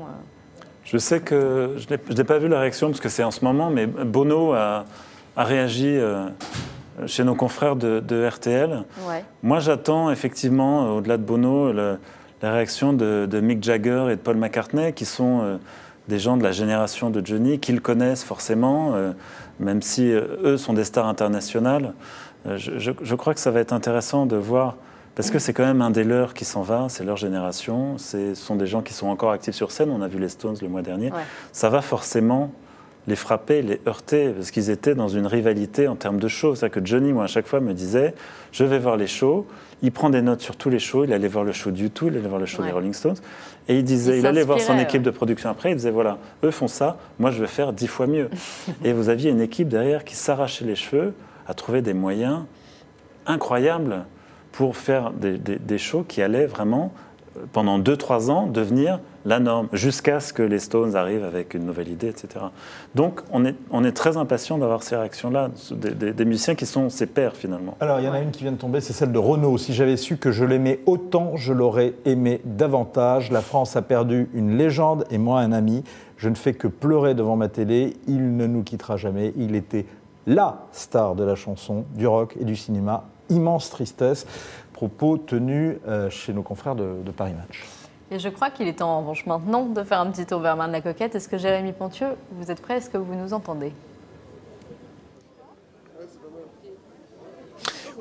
Je sais que je n'ai pas vu la réaction parce que c'est en ce moment, mais Bono a réagi chez nos confrères de RTL. Ouais. Moi, j'attends effectivement, au-delà de Bono, la réaction de Mick Jagger et de Paul McCartney, qui sont des gens de la génération de Johnny, qu'ils connaissent forcément, même si eux sont des stars internationales. Je crois que ça va être intéressant de voir, parce que c'est quand même un des leurs qui s'en va, c'est leur génération, ce sont des gens qui sont encore actifs sur scène, on a vu les Stones le mois dernier. Ouais. Ça va forcément les frapper, les heurter, parce qu'ils étaient dans une rivalité en termes de shows. C'est-à-dire que Johnny, moi, à chaque fois, me disait, je vais voir les shows. Il prend des notes sur tous les shows. Il allait voir le show du U2, il allait voir le show des Rolling Stones. Et il allait voir son équipe de production après. Il disait, voilà, eux font ça, moi, je vais faire 10 fois mieux. Et vous aviez une équipe derrière qui s'arrachait les cheveux à trouver des moyens incroyables pour faire des shows qui allaient vraiment, pendant 2-3 ans, devenir la norme, jusqu'à ce que les Stones arrivent avec une nouvelle idée, etc. Donc, on est très impatient d'avoir ces réactions-là, des musiciens qui sont ses pairs, finalement. Alors, il y en a une qui vient de tomber, c'est celle de Renaud. Si j'avais su que je l'aimais autant, je l'aurais aimé davantage. La France a perdu une légende et moi un ami. Je ne fais que pleurer devant ma télé. Il ne nous quittera jamais. Il était la star de la chanson, du rock et du cinéma. Immense tristesse. Propos tenus chez nos confrères de Paris Match. Et je crois qu'il est temps, en revanche, maintenant de faire un petit tour vers Marne-la-Coquette. Est-ce que Jérémy Pontieux, vous êtes prêt? Est-ce que vous nous entendez?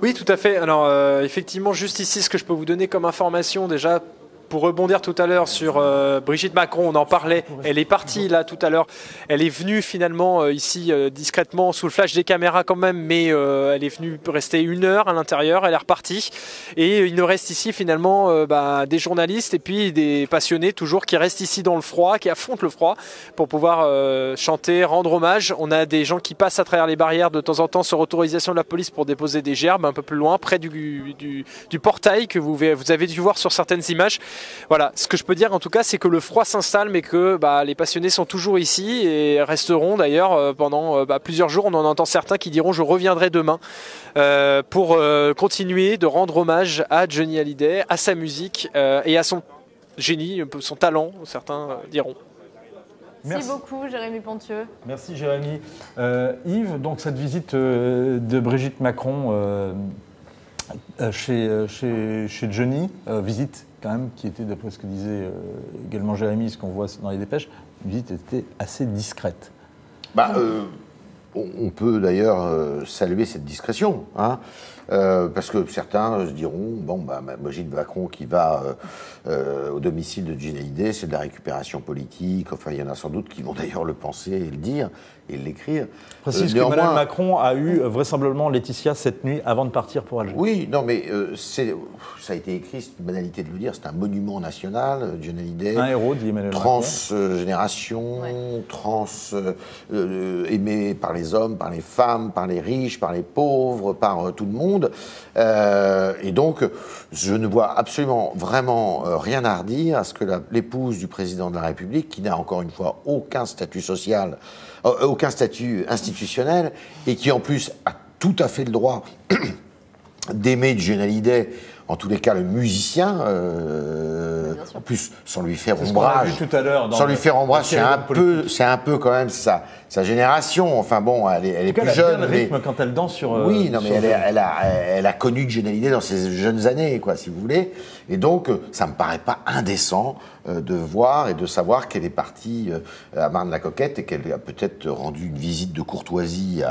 Oui, tout à fait. Alors, effectivement, juste ici, ce que je peux vous donner comme information, déjà, pour rebondir tout à l'heure sur Brigitte Macron, on en parlait, elle est partie là tout à l'heure, elle est venue finalement ici discrètement sous le flash des caméras quand même, mais elle est venue rester 1 heure à l'intérieur, elle est repartie et il nous reste ici finalement des journalistes et puis des passionnés toujours qui restent ici dans le froid, qui affrontent le froid pour pouvoir chanter, rendre hommage. On a des gens qui passent à travers les barrières de temps en temps sur autorisation de la police pour déposer des gerbes un peu plus loin, près du portail que vous avez dû voir sur certaines images. Voilà, ce que je peux dire en tout cas, c'est que le froid s'installe, mais que les passionnés sont toujours ici et resteront d'ailleurs pendant plusieurs jours. On en entend certains qui diront « je reviendrai demain » pour continuer de rendre hommage à Johnny Hallyday, à sa musique et à son génie, son talent, certains diront. Merci beaucoup Jérémy Pontieux. Merci Jérémy. Yves, donc cette visite de Brigitte Macron chez Johnny, visite quand même qui était, d'après ce que disait également Jérémy, ce qu'on voit dans les dépêches, une visite était assez discrète. on peut d'ailleurs saluer cette discrétion, hein, parce que certains se diront, bon, bah, Brigitte Macron qui va au domicile de Johnny Hallyday, c'est de la récupération politique, enfin il y en a sans doute qui vont d'ailleurs le penser et le dire, et l'écrire. Précise que Emmanuel Macron a eu vraisemblablement Laetitia cette nuit avant de partir pour Alger. Oui, non mais ça a été écrit, c'est une banalité de le dire, c'est un monument national, Johnny Hallyday. Un héros, dit Emmanuel Macron. Transgénération, aimé par les hommes, par les femmes, par les riches, par les pauvres, par tout le monde. Et donc, je ne vois absolument, vraiment rien à redire à ce que l'épouse du président de la République, qui n'a encore une fois aucun statut social, aucun statut institutionnel, et qui en plus a tout à fait le droit d'aimer Johnny Hallyday, en tous les cas le musicien, en plus sans lui faire ombrage. Sans lui faire ombrage, c'est un peu quand même sa génération. Enfin bon, elle est plus jeune. Elle a bien le rythme quand elle danse sur. Oui, non mais elle a connu Johnny Hallyday dans ses jeunes années, quoi, si vous voulez. Et donc, ça me paraît pas indécent de voir et de savoir qu'elle est partie à Marne-la-Coquette et qu'elle a peut-être rendu une visite de courtoisie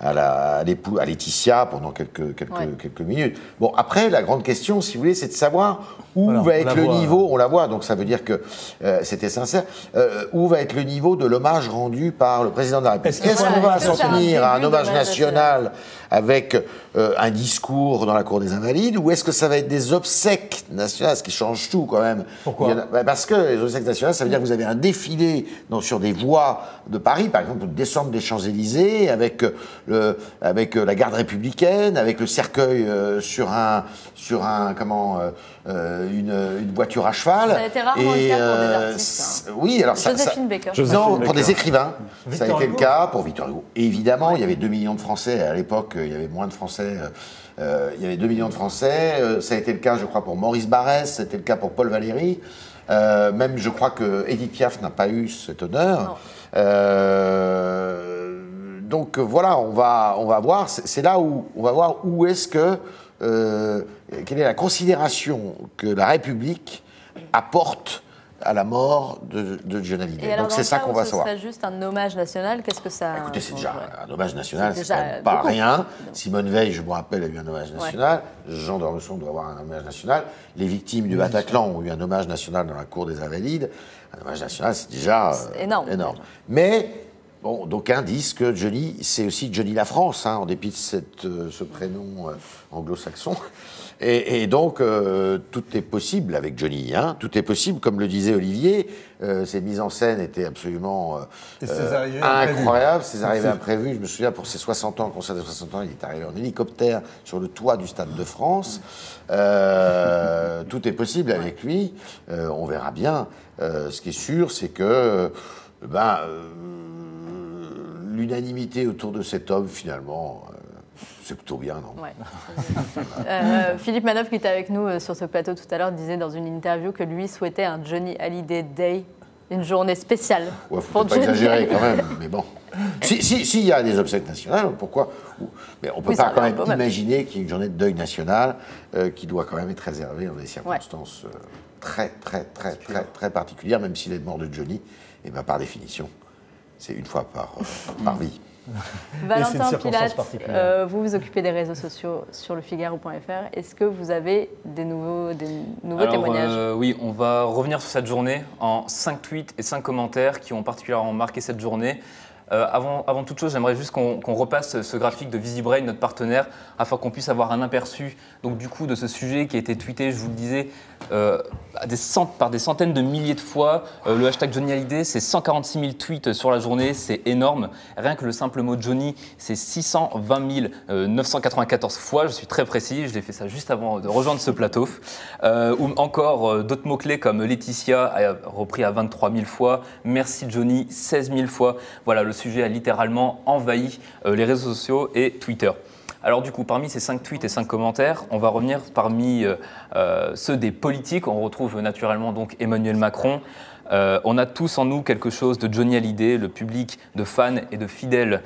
à Laetitia pendant quelques minutes. Bon, après, la grande question, si vous voulez, c'est de savoir où va être le niveau, on la voit, donc ça veut dire que c'était sincère, où va être le niveau de l'hommage rendu par le président de la République. Est-ce qu'on va s'en tenir à un hommage national avec un discours dans la Cour des Invalides, ou est-ce que ça va être des obsèques nationales, ce qui change tout quand même? Pourquoi? Parce que les obsèques nationales, ça veut dire que vous avez un défilé sur des voies de Paris, par exemple, pour descendre des Champs-Élysées, avec la garde républicaine, avec le cercueil sur une voiture à cheval. Ça a été rarement le cas pour des artistes. Oui, alors Joséphine Baker. Pour des écrivains, ça a été le cas pour Victor Hugo. Et évidemment, il y avait 2 millions de Français à l'époque. Il y avait moins de Français. Il y avait 2 millions de Français. Ça a été le cas, je crois, pour Maurice Barrès. C'était le cas pour Paul Valéry. Même, je crois que Édith Piaf n'a pas eu cet honneur. Donc voilà, on va voir. C'est là où on va voir où est-ce que quelle est la considération que la République apporte à la mort de Johnny Hallyday. Donc c'est ça qu'on va savoir. Ce serait juste un hommage national, qu'est-ce que ça... Écoutez, c'est déjà un hommage national, c'est quand même pas rien. Simone Veil, je vous rappelle, a eu un hommage national. Jean d'Ormesson doit avoir un hommage national. Les victimes du Bataclan ont eu un hommage national dans la Cour des Invalides. Un hommage national, c'est déjà énorme. Mais... bon, d'aucuns disent que Johnny, c'est aussi Johnny la France, hein, en dépit de ce prénom anglo-saxon. Et donc, tout est possible avec Johnny. Hein, tout est possible, comme le disait Olivier. Ses mises en scène étaient absolument incroyables. Ses arrivées imprévues. Je me souviens, pour ses 60 ans, concert de 60 ans, il est arrivé en hélicoptère sur le toit du Stade de France. Tout est possible avec lui. On verra bien. Ce qui est sûr, c'est que... l'unanimité autour de cet homme, finalement, c'est plutôt bien, non? Philippe Manoff, qui était avec nous sur ce plateau tout à l'heure, disait dans une interview que lui souhaitait un Johnny Hallyday Day, une journée spéciale. Ouais, faut pas exagérer quand même, mais bon. S'il y a des obsèques nationales, pourquoi? Mais on ne peut pas quand même imaginer qu'il y ait une journée de deuil national qui doit quand même être réservée dans des circonstances très particulières, même s'il est mort de Johnny, et bien par définition, c'est une fois par vie. Valentin Pilate, vous vous occupez des réseaux sociaux sur lefigaro.fr. Est-ce que vous avez des nouveaux témoignages? Oui, on va revenir sur cette journée en 5 tweets et 5 commentaires qui ont particulièrement marqué cette journée. Avant toute chose, j'aimerais juste qu'on repasse ce graphique de VisiBrain, notre partenaire, afin qu'on puisse avoir un aperçu donc, du coup, de ce sujet qui a été tweeté, je vous le disais, par des centaines de milliers de fois. Le hashtag Johnny Hallyday, c'est 146 000 tweets sur la journée, c'est énorme. Rien que le simple mot Johnny, c'est 620 994 fois, je suis très précis, je l'ai fait ça juste avant de rejoindre ce plateau. Ou encore d'autres mots-clés comme Laetitia, repris à 23 000 fois, merci Johnny, 16 000 fois. Voilà, le sujet a littéralement envahi les réseaux sociaux et Twitter. Alors du coup, parmi ces 5 tweets et 5 commentaires, on va revenir parmi ceux des politiques. On retrouve naturellement donc Emmanuel Macron. On a tous en nous quelque chose de Johnny Hallyday, le public de fans et de fidèles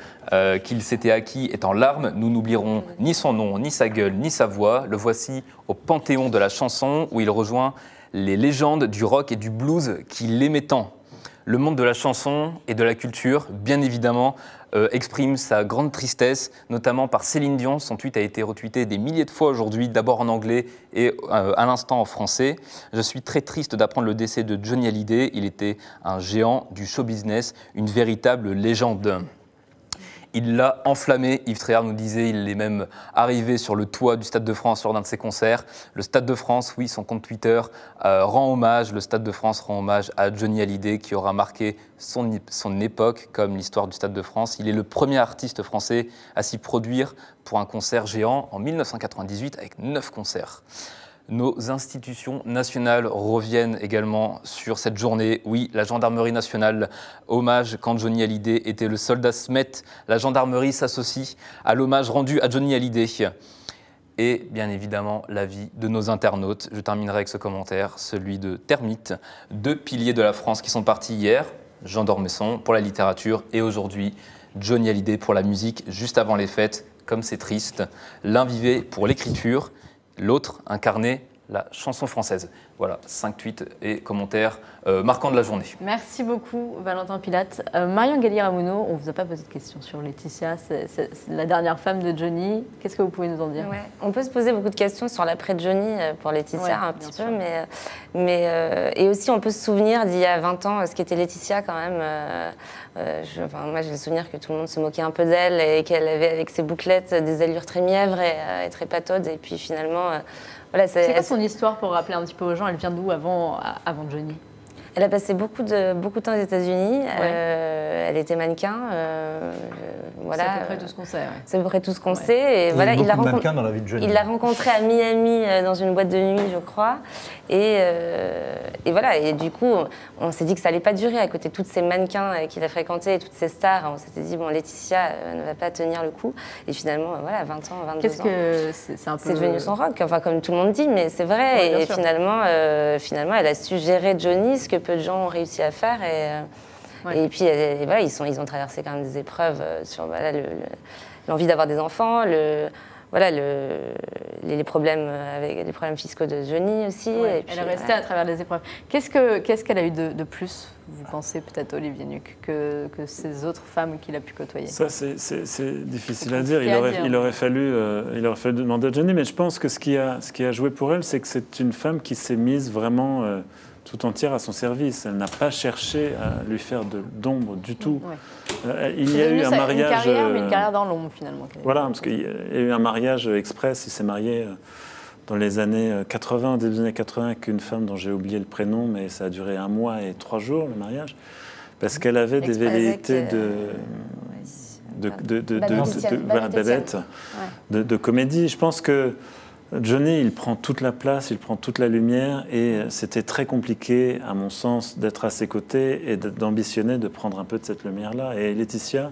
qu'il s'était acquis est en larmes. Nous n'oublierons ni son nom, ni sa gueule, ni sa voix. Le voici au panthéon de la chanson où il rejoint les légendes du rock et du blues qui l'aimaient tant. Le monde de la chanson et de la culture, bien évidemment, exprime sa grande tristesse, notamment par Céline Dion. Son tweet a été retweeté des milliers de fois aujourd'hui, d'abord en anglais et à l'instant en français. Je suis très triste d'apprendre le décès de Johnny Hallyday. Il était un géant du show business, une véritable légende. Il l'a enflammé, Yves Tréhard nous disait, il est même arrivé sur le toit du Stade de France lors d'un de ses concerts. Le Stade de France, oui, son compte Twitter rend hommage, le Stade de France rend hommage à Johnny Hallyday qui aura marqué son époque comme l'histoire du Stade de France. Il est le premier artiste français à s'y produire pour un concert géant en 1998 avec 9 concerts. Nos institutions nationales reviennent également sur cette journée. Oui, la gendarmerie nationale, hommage quand Johnny Hallyday était le soldat Smet. La gendarmerie s'associe à l'hommage rendu à Johnny Hallyday. Et bien évidemment, l'avis de nos internautes. Je terminerai avec ce commentaire, celui de Termite, 2 piliers de la France qui sont partis hier. Jean d'Ormesson pour la littérature et aujourd'hui Johnny Hallyday pour la musique, juste avant les fêtes. Comme c'est triste. L'un vivait pour l'écriture, l'autre incarnait la chanson française. Voilà, 5 tweets et commentaires marquants de la journée. Merci beaucoup, Valentin Pilate. Marion Galli-Ramuno, on ne vous a pas posé de questions sur Laetitia, c'est la dernière femme de Johnny. Qu'est-ce que vous pouvez nous en dire? On peut se poser beaucoup de questions sur l'après de Johnny pour Laetitia, un petit peu, et aussi on peut se souvenir d'il y a 20 ans, ce qu'était Laetitia quand même. Moi j'ai le souvenir que tout le monde se moquait un peu d'elle et qu'elle avait avec ses bouclettes des allures très mièvres et très pataudes, et puis finalement... Voilà, c'est quoi son histoire pour rappeler un petit peu aux gens? Elle vient d'où avant Johnny? Elle a passé beaucoup de temps aux États-Unis. Elle était mannequin. Voilà. C'est à peu près tout ce qu'on sait. C'est à peu près tout ce qu'on sait. Et voilà, il l'a rencontrée à Miami dans une boîte de nuit, je crois. Et voilà. Et du coup, on s'est dit que ça allait pas durer à côté de tous ces mannequins qu'il a fréquentés et toutes ces stars. On s'était dit bon, Laetitia ne va pas tenir le coup. Et finalement, voilà, 20 ans, 22 ans. C'est devenu son rock. Enfin, comme tout le monde dit, mais c'est vrai. Et finalement, elle a su gérer Johnny, ce que peu de gens ont réussi à faire. Et puis, voilà, ils ont traversé quand même des épreuves sur l'envie d'avoir des enfants, les problèmes avec les problèmes fiscaux de Johnny aussi. Et puis, elle est restée à travers des épreuves. Qu'est-ce qu'elle a eu de plus, vous pensez peut-être, Olivier Nuc, que ces autres femmes qu'il a pu côtoyer? Ça, c'est difficile à dire. Il aurait fallu demander à Johnny, mais je pense que ce qui a joué pour elle, c'est que c'est une femme qui s'est mise vraiment tout entière à son service. Elle n'a pas cherché à lui faire d'ombre du tout. Il y a eu un mariage... Une carrière dans l'ombre, finalement. Voilà, parce qu'il y a eu un mariage express. Il s'est marié dans les années 80, début des années 80, avec une femme dont j'ai oublié le prénom, mais ça a duré 1 mois et 3 jours, le mariage, parce qu'elle avait des velléités de comédie. Je pense que Johnny, il prend toute la place, il prend toute la lumière, et c'était très compliqué, à mon sens, d'être à ses côtés et d'ambitionner de prendre un peu de cette lumière-là. Et Laetitia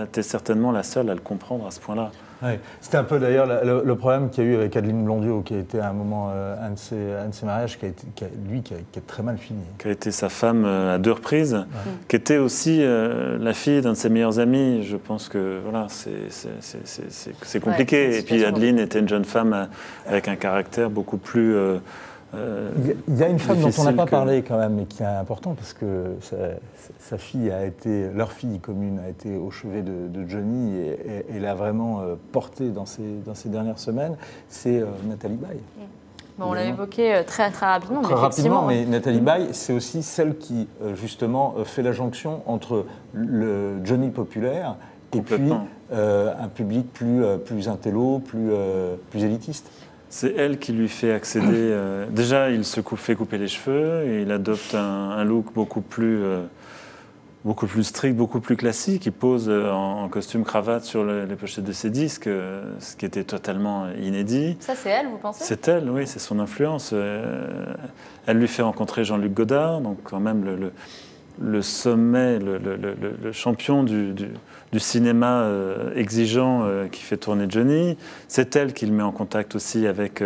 était certainement la seule à le comprendre à ce point-là. Ouais. C'était un peu d'ailleurs le problème qu'il y a eu avec Adeline Blondiot, qui a été à un moment un de ses mariages qui a très mal fini. Qui a été sa femme à 2 reprises, qui était aussi la fille d'un de ses meilleurs amis. Je pense que voilà, c'est compliqué. Et puis Adeline était une jeune femme avec un caractère beaucoup plus... il y a une femme dont on n'a pas parlé quand même, mais qui est importante, parce que sa fille leur fille commune a été au chevet de Johnny et l'a vraiment porté dans ces dernières semaines, c'est Nathalie Baye. Bon, on l'a évoqué très rapidement. Très rapidement, mais Nathalie Baye, c'est aussi celle qui justement fait la jonction entre le Johnny populaire et puis un public plus intello, plus élitiste. C'est elle qui lui fait accéder... déjà, il se fait couper les cheveux et il adopte un look beaucoup plus strict, beaucoup plus classique. Il pose en costume cravate sur les pochettes de ses disques, ce qui était totalement inédit. Ça, c'est elle, vous pensez? C'est elle, oui, c'est son influence. Elle lui fait rencontrer Jean-Luc Godard, donc quand même le sommet, le champion du cinéma exigeant qui fait tourner Johnny. C'est elle qui le met en contact aussi avec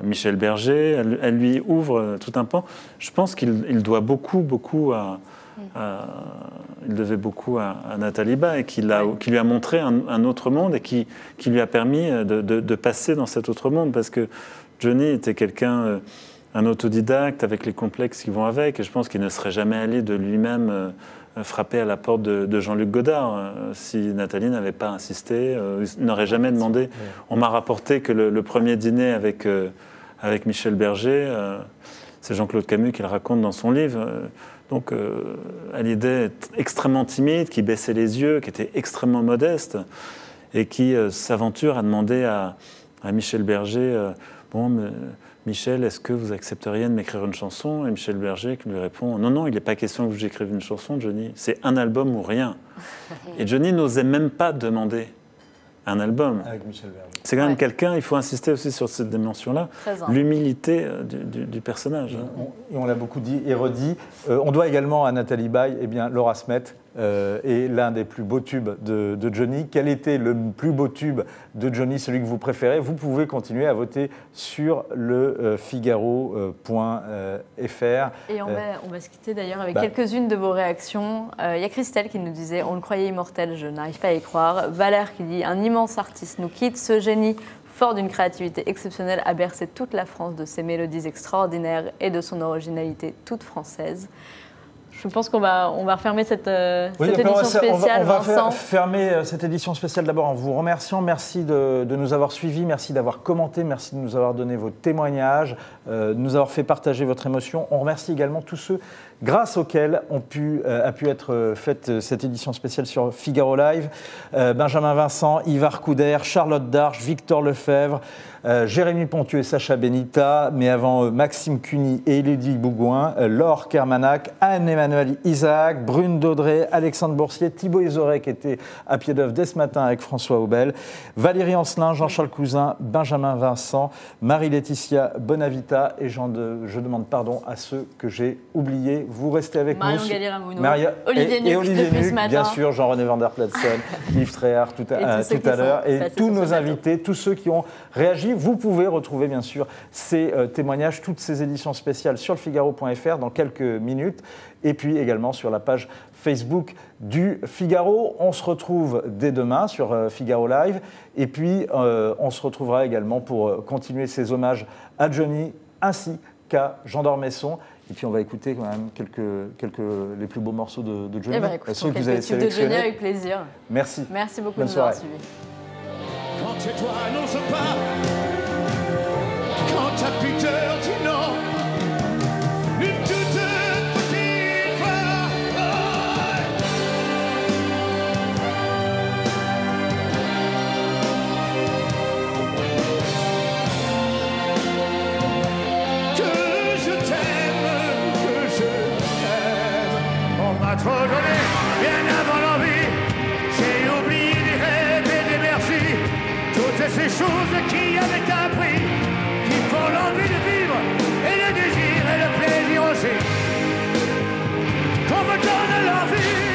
Michel Berger. Elle lui ouvre tout un pan. Je pense qu'il doit beaucoup il devait beaucoup à Nathalie Baye, qui lui a montré un autre monde et qui lui a permis de passer dans cet autre monde, parce que Johnny était quelqu'un un autodidacte avec les complexes qui vont avec, et je pense qu'il ne serait jamais allé de lui-même frapper à la porte de Jean-Luc Godard si Nathalie n'avait pas insisté. Il n'aurait jamais demandé. On m'a rapporté que le premier dîner avec Michel Berger, c'est Jean-Claude Camus qui le raconte dans son livre. Donc Hallyday est extrêmement timide, qui baissait les yeux, qui était extrêmement modeste, et qui s'aventure à demander à Michel Berger Michel, est-ce que vous accepteriez de m'écrire une chanson? Et Michel Berger qui lui répond non, il n'est pas question que j'écrive une chanson, Johnny, c'est un album ou rien. Et Johnny n'osait même pas demander un album. Avec Michel Berger. C'est quand même quelqu'un, il faut insister aussi sur cette dimension-là, l'humilité du personnage. Et on l'a beaucoup dit et redit. On doit également à Nathalie Baye, Laura Smet est l'un des plus beaux tubes de Johnny. Quel était le plus beau tube de Johnny, celui que vous préférez? Vous pouvez continuer à voter sur le Figaro.fr. Et on va se quitter d'ailleurs avec quelques-unes de vos réactions. Il y a Christelle qui nous disait « On le croyait immortel, je n'arrive pas à y croire ». Valère qui dit « Un immense artiste nous quitte, ce génie fort d'une créativité exceptionnelle a bercé toute la France de ses mélodies extraordinaires et de son originalité toute française ». Je pense qu'on va refermer cette édition spéciale. On va fermer cette édition spéciale d'abord en vous remerciant. Merci de nous avoir suivis, merci d'avoir commenté, merci de nous avoir donné vos témoignages, de nous avoir fait partager votre émotion. On remercie également tous ceux grâce auxquels a pu être faite cette édition spéciale sur Figaro Live. Benjamin Vincent, Ivar Couder, Charlotte Darche, Victor Lefebvre, Jérémy Pontieux et Sacha Benita, mais avant Maxime Cuny et Élodie Bougouin, Laure Kermanac, Anne-Emmanuel Isaac, Brune Daudré, Alexandre Boursier, Thibaut Isoré qui était à pied d'œuvre dès ce matin avec François Aubel, Valérie Ancelin, Jean-Charles Cousin, Benjamin Vincent, Marie-Laetitia Bonavita et je demande pardon à ceux que j'ai oubliés. Vous restez avec Marion nous. Galli-Ramouno, Olivier Nuc, bien sûr, Jean-René Van der Platsen, Yves Tréhard tout à l'heure, et tous nos invités, tous ceux qui ont réagi. Vous pouvez retrouver bien sûr ces témoignages, toutes ces éditions spéciales sur le Figaro.fr dans quelques minutes, et puis également sur la page Facebook du Figaro. On se retrouve dès demain sur Figaro Live, et puis on se retrouvera également pour continuer ces hommages à Johnny ainsi qu'à Jean d'Ormesson. Et puis on va écouter quand même les plus beaux morceaux de Johnny. Ceux que vous avez sélectionnés. De Johnny avec plaisir. Merci. Merci beaucoup de nous avoir suivis. Quand c'est toi, n'ose pas. Quand t'as Peter, dis non. Une toute petite fois. Que je t'aime. On m'a trop donné, bien avant l'envie. J'ai oublié des rêves et des merci. Toutes ces choses qui avaient un prix, qui font l'envie de vivre, et le désir et le plaisir aussi, qu'on me donne l'envie.